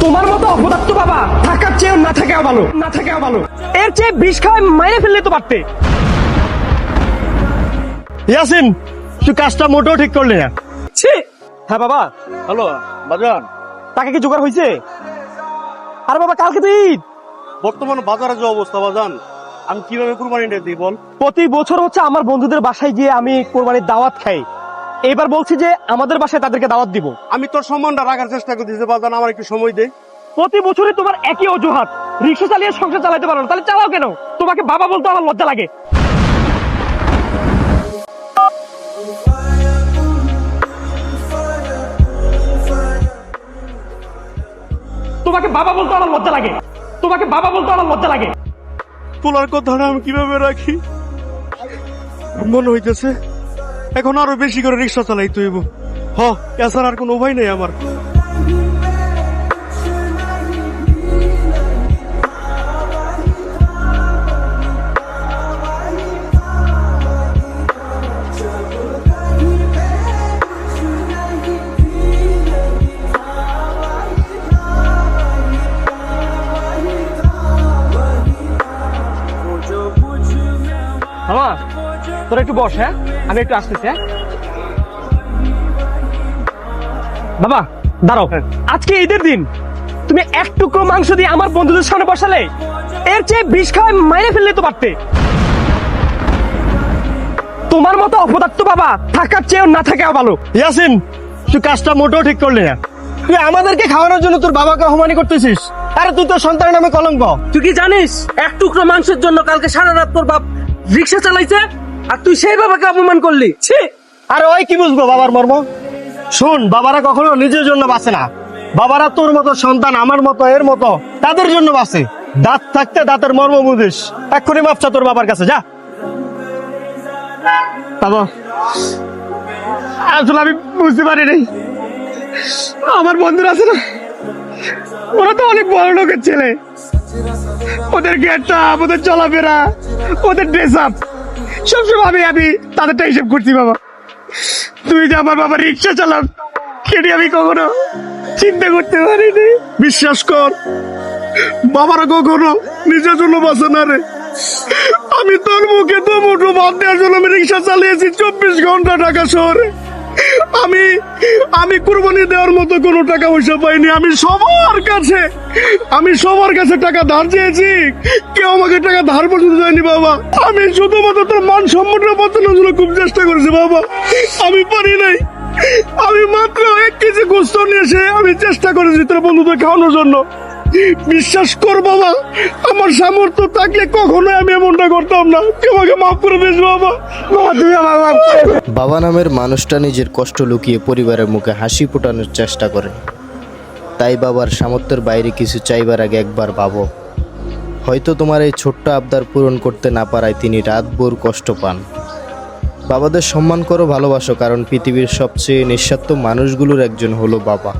তোমার মতো অপদার্থ বাবা থাকার চেয়েও না থাকাও ভালো, না থাকাও ভালো। এর চেয়ে বিষ খাওয়ায় মাইরে ফেললে তো পারতে। ইয়াসিন, তুই কাজটা মোটেও ঠিক করলি না। ছি। হ্যাঁ বাবা, হ্যালো বাজান, টাকা কি জোগাড় হয়েছে? আর বাবা কালকে তো ঈদ। বর্তমানে বাজারে যে অবস্থা বাজান, আমি কিভাবে কুরবানিটা দিই বল? প্রতি বছর হচ্ছে আমার বন্ধুদের বাসায় গিয়ে আমি কোরবানির দাওয়াত খাই। এবার বলছি যে আমাদের বাসায় তাদেরকে দাওয়াত দিব। আমি তোর সম্মানটা রাখার চেষ্টা করতেছি বাজান, আমার একটু সময় দে। প্রতি বছরই তোমার একই অজুহাত, রিক্সা চালিয়ে সংসার চালাতে পারো না, তাহলে চালাও কেন? তোমাকে বাবা বলতে আমার লজ্জা লাগে। তোমাকে বাবা বলতে আমার লজ্জা লাগে, তোমাকে বাবা বলতে আমার লজ্জা লাগে। তোলার কথাটা আমি কিভাবে রাখি? মনে হইতেছে এখন আরো বেশি করে রিক্সা চালাইতে হইব। এছাড়া আর কোনো উপায় নেই আমার। মামা তোরা একটু বস, হ্যাঁ আমি একটু আসতেছি। হ্যাঁ বাবা দাঁড়াও, আজকে ঈদের দিন তুমি এক টুকরো মাংস দিয়ে আমার বন্ধুদের সামনে বসালে, এর চেয়ে বিষ খাওয়ায় মাইরে ফেললে তো পারতে। তোমার মতো অপদার্থ বাবা থাকার চেয়েও না থাকাও ভালো। ইয়াসিন, তুই কাজটা মোটেও ঠিক করলি না। তুই আমাদেরকে খাওয়ানোর জন্য তোর বাবাকে অপমানি করতেছিস। আরে তুই তোর সন্তানের নামে কলঙ্ক। তুই কি জানিস এক টুকরো মাংসের জন্য কালকে সারা রাত তোর বাপ রিক্সা চালাইছে, আর তুই সেই বাবাকে অপমান করলি? ছি। আরে ওই কি বুঝবো বাবার মর্ম? শোন, বাবারা কখনো নিজের জন্য বাঁচে না। বাবারা তোর মতো সন্তান, আমার মতো, এর মতো তাদের জন্য বাঁচে। দাঁত থাকতে দাঁতের মর্ম বুঝিস। এক্ষুনি মাপ চা তোর বাবার কাছে, যা। বাবা, আসলে আমি বুঝতে পারিনি, আমার বন্ধুরা আছে না, ওরা তো অনেক বড় লোকের ছেলে। ওদের গেটটা, ওদের চলাফেরা, ওদের ড্রেস আপ সবসময় আমি তাদেরটা হিসেব করছি। বাবা, তুই যে আমার বাবা রিক্সা চালান, সেটি আমি কখনো চিন্তা করতে পারিনি। বিশ্বাস কর, বাবারা কখনো নিজের জন্য বাঁচে না রে। আমি তোর মুখে তো মুঠো ভাত দেওয়ার জন্য আমি রিক্সা চালিয়েছি 24 ঘন্টা ঢাকা শহরে। আমি কুরবানি দেওয়ার মতো কোনো টাকা পয়সা পাইনি। আমি সবার কাছে টাকা ধার চেয়েছি, কেউ আমাকে টাকা ধার পর্যন্ত দেয়নি বাবা। আমি শুধুমাত্র তোর মান সম্মানটা বাঁচানোর জন্য খুব চেষ্টা করেছি বাবা, আমি পারি নাই। আমি মাত্র 1 কেজি গোস্ত নিয়ে এসে আমি চেষ্টা করেছি তোর বন্ধুদের খাওয়ানোর জন্য। বিশ্বাস কর বাবা, আমার সামর্থ্য থাকলে কখনোই আমি এমনটা করতাম না। তুই আমাকে মাফ করে দিস বাবা। তুই আমাকে মাফ করে দিস। বাবা নামের মানুষটা নিজের কষ্ট লুকিয়ে পরিবারের মুখে হাসি ফোটানোর চেষ্টা করে। তাই বাবার সামর্থ্যের বাইরে কিছু চাইবার আগে একবার ভাবো। হয়তো তোমার এই ছোট্ট আবদার পূরণ করতে না পারায় তিনি রাতভর কষ্ট পান। বাবাদের সম্মান করো, ভালোবাসো, কারণ পৃথিবীর সবচেয়ে নিঃস্বার্থ মানুষগুলোর একজন হলো বাবা।